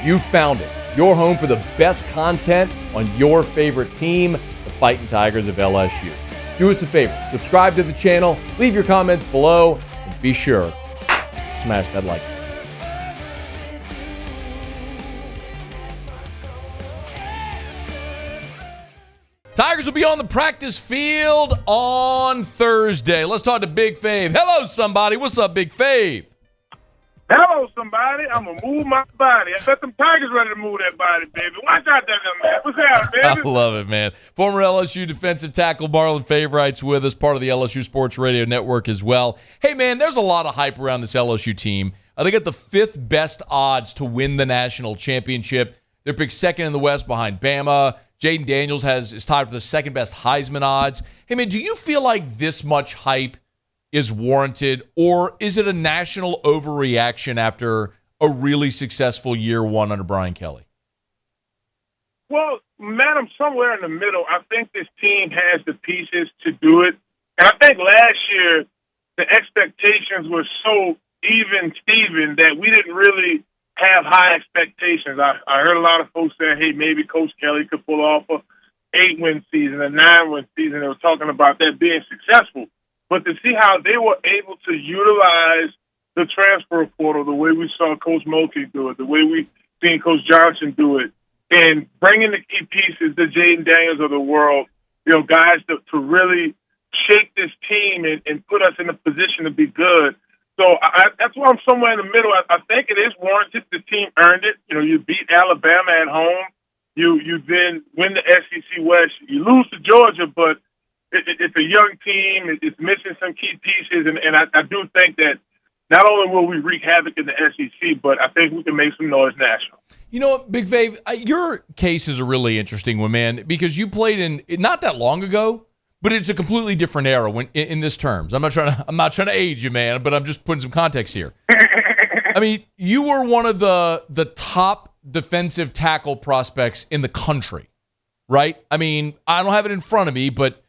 You found it. Your home for the best content on your favorite team, the Fighting Tigers of LSU. Do us a favor. Subscribe to the channel. Leave your comments below. And be sure to smash that like button. Tigers will be on the practice field on Thursday. Let's talk to Big Fave. Hello, somebody. What's up, Big Fave? Hello, somebody. I'm going to move my body. I bet them Tigers ready to move that body, baby. Watch out there, man. What's happening, baby? I love it, man. Former LSU defensive tackle Marlon Favorite's with us, part of the LSU Sports Radio Network as well. Hey, man, there's a lot of hype around this LSU team. They got the 5th best odds to win the national championship. They're picked second in the West behind Bama. Jaden Daniels is tied for the second best Heisman odds. Hey, man, do you feel like this much hype is warranted, or is it a national overreaction after a really successful year one under Brian Kelly? Well, man, I'm somewhere in the middle. I think this team has the pieces to do it. And I think last year the expectations were so even-Steven that we didn't really have high expectations. I heard a lot of folks saying, hey, maybe Coach Kelly could pull off a 8-win season, a 9-win season. They were talking about that being successful. But to see how they were able to utilize the transfer portal, the way we saw Coach Mulkey do it, the way we seen Coach Johnson do it, and bringing the key pieces, the Jaden Daniels of the world, guys to really shake this team and put us in a position to be good. So that's why I'm somewhere in the middle. I think it is warranted. The team earned it. You beat Alabama at home. You then win the SEC West. You lose to Georgia, but it's a young team. It's missing some key pieces, and I do think that not only will we wreak havoc in the SEC, but I think we can make some noise national. You know what, Big Fave, your case is a really interesting one, man, because you played in not that long ago, but it's a completely different era when in this terms. I'm not trying to age you, man, but I'm just putting some context here. I mean, you were one of the top defensive tackle prospects in the country, right? I mean, I don't have it in front of me, but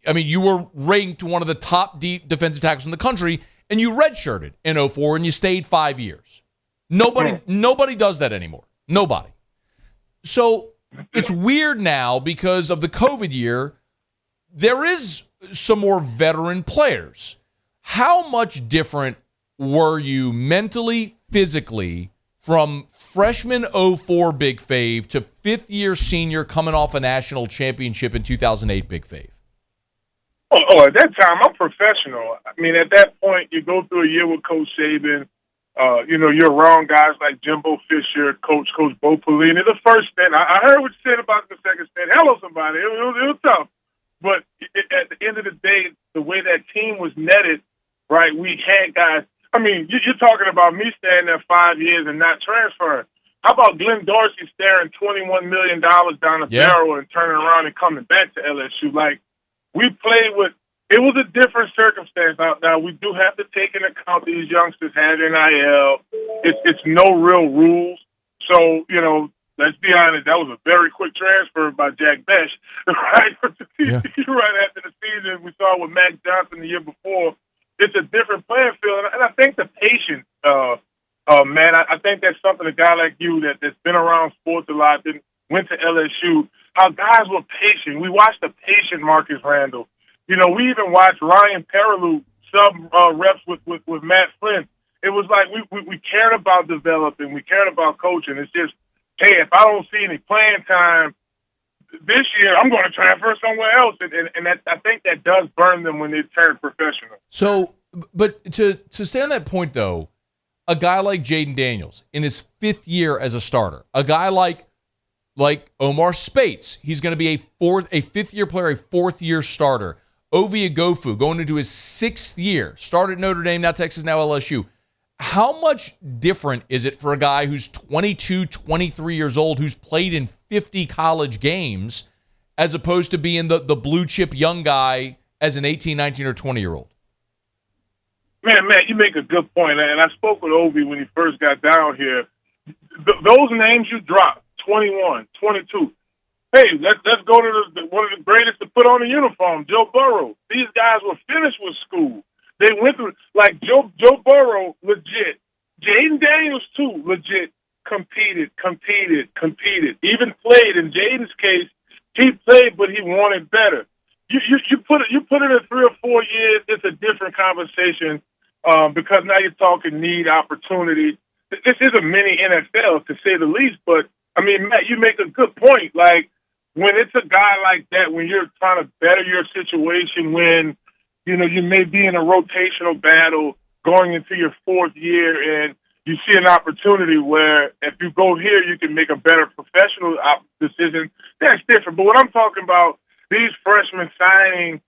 I mean, you were ranked one of the top deep defensive tackles in the country, and you redshirted in 2004, and you stayed 5 years. Nobody does that anymore. Nobody. So it's weird now because of the COVID year. There is some more veteran players. How much different were you mentally, physically, from freshman 2004 Big Fave to fifth-year senior coming off a national championship in 2008 Big Fave? Oh, at that time, I'm professional. I mean, at that point, you go through a year with Coach Saban. You're around guys like Jimbo Fisher, Coach Bo Pelini. The first stint, I heard what you said about the second stint. Hello, somebody. It was tough. But at the end of the day, the way that team was netted, right, we had guys. I mean, you're talking about me staying there 5 years and not transferring. How about Glenn Dorsey staring $21 million down the barrel and turning around and coming back to LSU? Like, we played with – it was a different circumstance. Now, we do have to take into account these youngsters have NIL. It's no real rules. So, let's be honest, that was a very quick transfer by Jack Besh, right? Right after the season we saw with Mac Johnson the year before. It's a different playing field. And I think the patience, man, I think that's something a guy like you that's been around sports a lot, then went to LSU, how guys were patient. We watched the patient Marcus Randall. We even watched Ryan Perrilloux reps with Matt Flynn. It was like we cared about developing. We cared about coaching. It's just, hey, if I don't see any playing time this year, I'm going to transfer somewhere else. And that, I think that does burn them when they turn professional. So, but to stay on that point, though, a guy like Jaden Daniels in his 5th year as a starter, a guy like Omar Spates, he's going to be a 5th-year player, a 4th-year starter. Ovi Agofu going into his 6th year, started at Notre Dame, now Texas, now LSU. How much different is it for a guy who's 22, 23 years old, who's played in 50 college games, as opposed to being the blue-chip young guy as an 18, 19, or 20-year-old? Man, you make a good point. And I spoke with Ovi when he first got down here. Those names you dropped, 21, 22. Hey, let's go to one of the greatest to put on a uniform, Joe Burrow. These guys were finished with school. They went through, like Joe Burrow, legit. Jaden Daniels, too, legit. competed. Even played. In Jaden's case, he played, but he wanted better. You put it in 3 or 4 years, it's a different conversation because now you're talking need, opportunity. This is a mini NFL to say the least. But I mean, Matt, you make a good point. Like when it's a guy like that, when you're trying to better your situation, when you may be in a rotational battle going into your 4th year, and you see an opportunity where if you go here, you can make a better professional decision. That's different. But what I'm talking about, these freshmen signing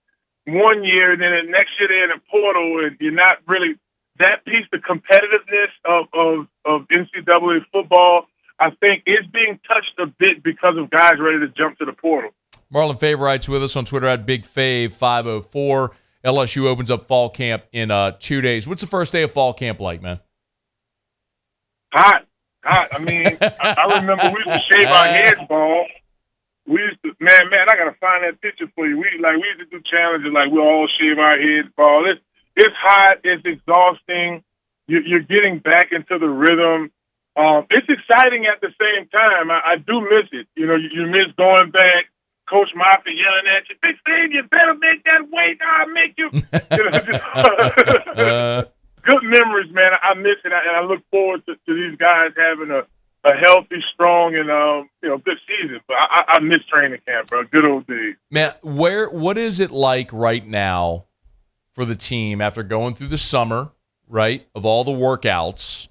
1 year, and then the next year they're in a portal, and you're not really that piece, the competitiveness of NCAA football, I think is being touched a bit because of guys ready to jump to the portal. Marlon Favorite's with us on Twitter at BigFave504. LSU opens up fall camp in 2 days. What's the first day of fall camp like, man? Hot. I mean, I remember we used to shave our heads bald. We used to, man, I gotta find that picture for you. We used to do challenges like we all shave our heads bald. It's hot. It's exhausting. You're getting back into the rhythm. It's exciting at the same time. I do miss it. You miss going back. Coach Moffitt yelling at you, "Big Steve, you better make that weight. I'll make you." Good memories, man. I miss it, and I look forward to these guys having a healthy, strong, and good season. But I miss training camp, bro. Good old days. Man, what is it like right now for the team after going through the summer, right, of all the workouts?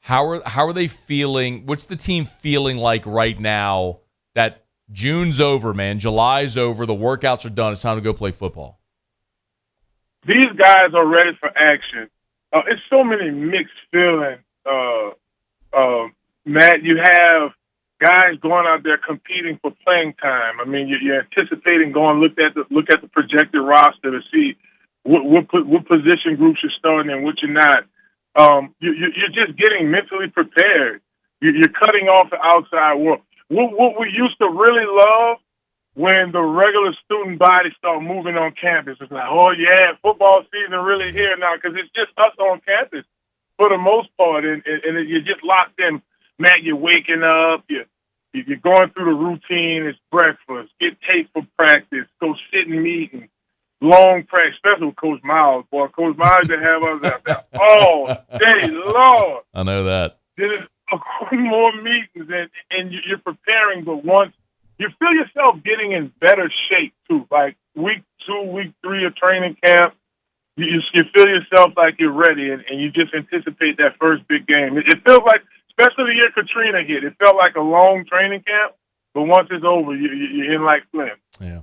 How are they feeling? What's the team feeling like right now that June's over, man? July's over. The workouts are done. It's time to go play football. These guys are ready for action. It's so many mixed feelings. Matt, you have guys going out there competing for playing time. I mean, you're anticipating going look at the projected roster to see what position groups you're starting and what you're not. You're just getting mentally prepared. You're cutting off the outside world. What we used to really love when the regular student body start moving on campus, it's like, oh yeah, football season really here now because it's just us on campus for the most part, and you're just locked in. Matt, you're waking up, you're going through the routine. It's breakfast, get tape for practice, go sit in meetings, long practice, especially with Coach Miles. Boy, Coach Miles to have us out there all day long. I know that. There's more meetings, and you're preparing, but once you feel yourself getting in better shape too, like week 2, week 3 of training camp, you feel yourself like you're ready, and you just anticipate that first big game. It feels like, especially the year Katrina hit, it felt like a long training camp, but once it's over, you're in like Flint. Yeah.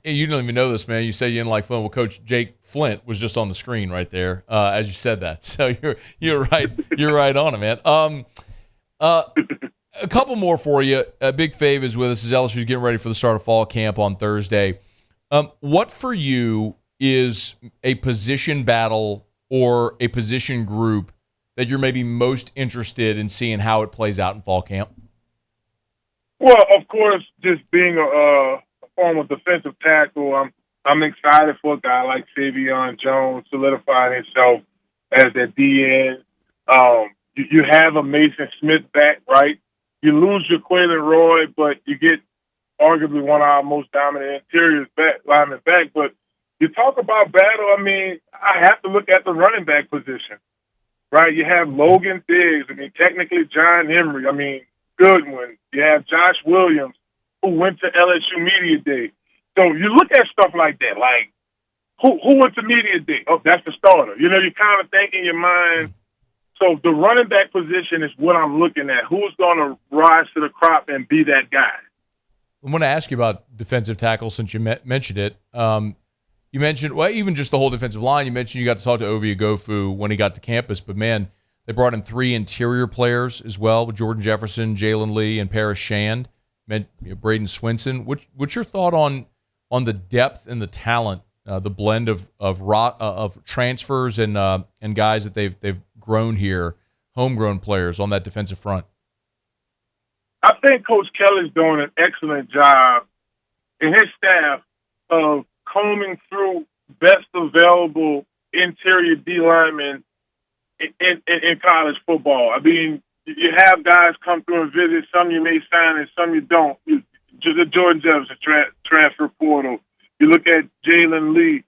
You don't even know this, man. You say you're in like Flint. Well, Coach Jake Flint was just on the screen right there as you said that. So you're right. You're right on it, man. A couple more for you. Big Fave is with us. As LSU's getting ready for the start of fall camp on Thursday. What for you is a position battle or a position group that you're maybe most interested in seeing how it plays out in fall camp? Well, of course, just being a former defensive tackle, I'm excited for a guy like Savion Jones solidifying himself as that DN. You have a Mason Smith back, right? You lose your Quaylen Roy, but you get arguably one of our most dominant interior linemen back. But you talk about battle, I mean, I have to look at the running back position, right? You have Logan Diggs. I mean, technically John Emery. I mean, Goodwin. You have Josh Williams, who went to LSU Media Day. So you look at stuff like that, like who went to Media Day? Oh, that's the starter. You kind of think in your mind. So the running back position is what I'm looking at. Who's going to rise to the crop and be that guy? I want to ask you about defensive tackle since you mentioned it. You mentioned, well, even just the whole defensive line. You mentioned you got to talk to Ovie Ogofu when he got to campus, but man, they brought in 3 interior players as well, with Jordan Jefferson, Jalen Lee, and Paris Shand. Braden Swinson. What's your thought on the depth and the talent, the blend of transfers and guys that they've grown here, homegrown players on that defensive front? I think Coach Kelly's doing an excellent job and his staff of combing through best available interior D linemen in college football. I mean, you have guys come through and visit. Some you may sign and some you don't. The Jordan Jefferson transfer portal. You look at Jalen Lee.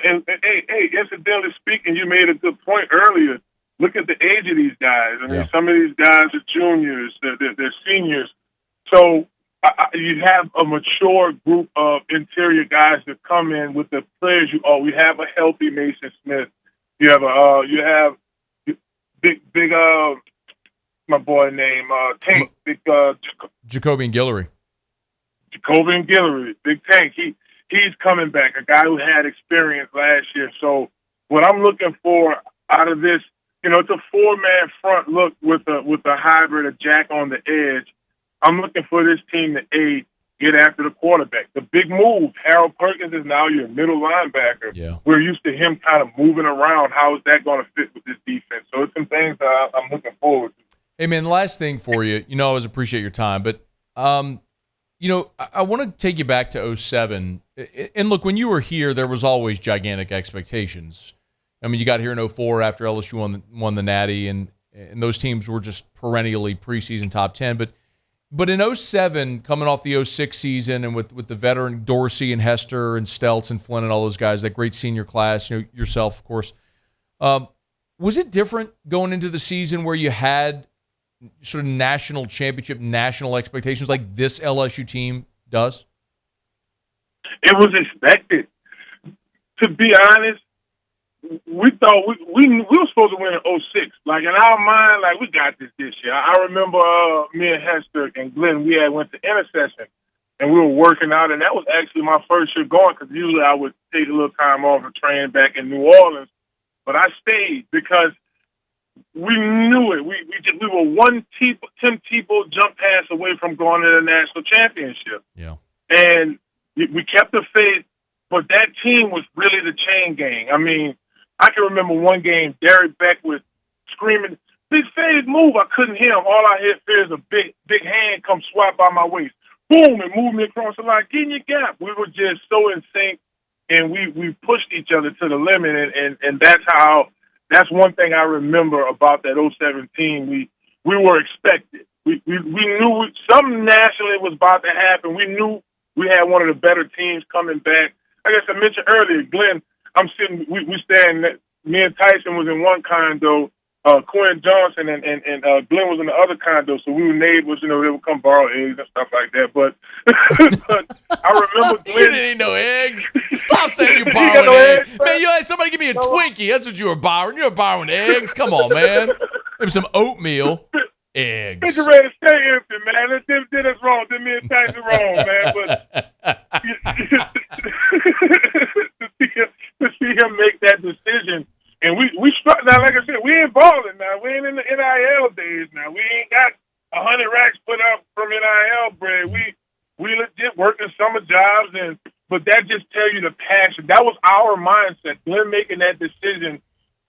And hey, incidentally speaking, you made a good point earlier. Look at the age of these guys. I mean, some of these guys are juniors, they're seniors. So you have a mature group of interior guys that come in with the players. We have a healthy Mason Smith. You have big my boy named Tank, Jacobian Guillory. Jacobian Guillory, Big Tank. He's coming back, a guy who had experience last year. So what I'm looking for out of this, it's a 4-man front look with a hybrid, a jack on the edge. I'm looking for this team to get after the quarterback. The big move, Harold Perkins is now your middle linebacker. Yeah. We're used to him kind of moving around. How is that going to fit with this defense? So it's some things that I'm looking forward to. Hey, man, last thing for you. I always appreciate your time, but, I want to take you back to 2007. And look, when you were here, there was always gigantic expectations. I mean, you got here in 2004 after LSU won the Natty, and those teams were just perennially preseason top 10. But in 2007, coming off the 2006 season, and with the veteran Dorsey and Hester and Stelz and Flynn and all those guys, that great senior class, yourself, of course, was it different going into the season where you had sort of national championship, national expectations like this LSU team does? It was expected. To be honest, we thought we were supposed to win in 2006. Like, in our mind, like, we got this year. I remember me and Hester and Glenn, we had went to intercession, and we were working out, and that was actually my first year going, because usually I would take a little time off and train back in New Orleans. But I stayed because we knew it. We were 10 people jump pass away from going to the national championship. Yeah. And we kept the faith, but that team was really the chain gang. I mean, I can remember one game, Derek Beck was screaming, "Big Fade, move." I couldn't hear him. All I heard is a big hand come swat by my waist. Boom, and moved me across the line. Get in your gap. We were just so in sync, and we pushed each other to the limit, and that's one thing I remember about that 2007 team. We were expected. We knew something nationally was about to happen. We knew we had one of the better teams coming back. I guess I mentioned earlier, Glenn, we stand, me and Tyson was in one condo, Quinn Johnson and Glenn was in the other condo, so we were neighbors, they would come borrow eggs and stuff like that. But I remember Glenn. You didn't know eggs. Stop saying you're borrowing eggs. Man, you had somebody give me a Twinkie. That's what you were borrowing. You were borrowing eggs. Come on, man. Maybe some oatmeal. Eggs. Refrigerator stay empty, man. That did us wrong. Did me and Tyson wrong, man. But to see him make that decision, and we struck now. Like I said, we ain't balling now. We ain't in the NIL days now. We ain't got 100 racks put up from NIL bread. We legit working summer jobs, but that just tell you the passion. That was our mindset. Glenn making that decision,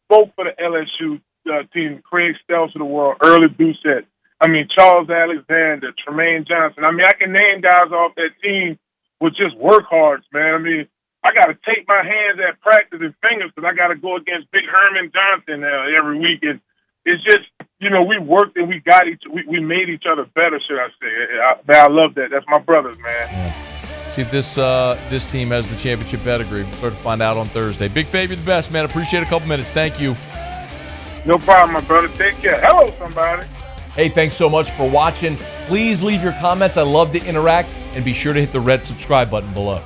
both for the LSU team, Craig Stelz of the world, Early Doucette. I mean, Charles Alexander, Tremaine Johnson. I mean, I can name guys off that team with just work hards, man. I mean, I got to take my hands at practice and fingers because I got to go against Big Herman Johnson every week. And it's just, we worked and we made each other better, should I say. I love that. That's my brothers, man. Yeah. See if this team has the championship pedigree. We'll start to find out on Thursday. Big Favorite, the best, man. Appreciate a couple minutes. Thank you. No problem, my brother. Take care. Hello, somebody. Hey, thanks so much for watching. Please leave your comments. I love to interact. And be sure to hit the red subscribe button below.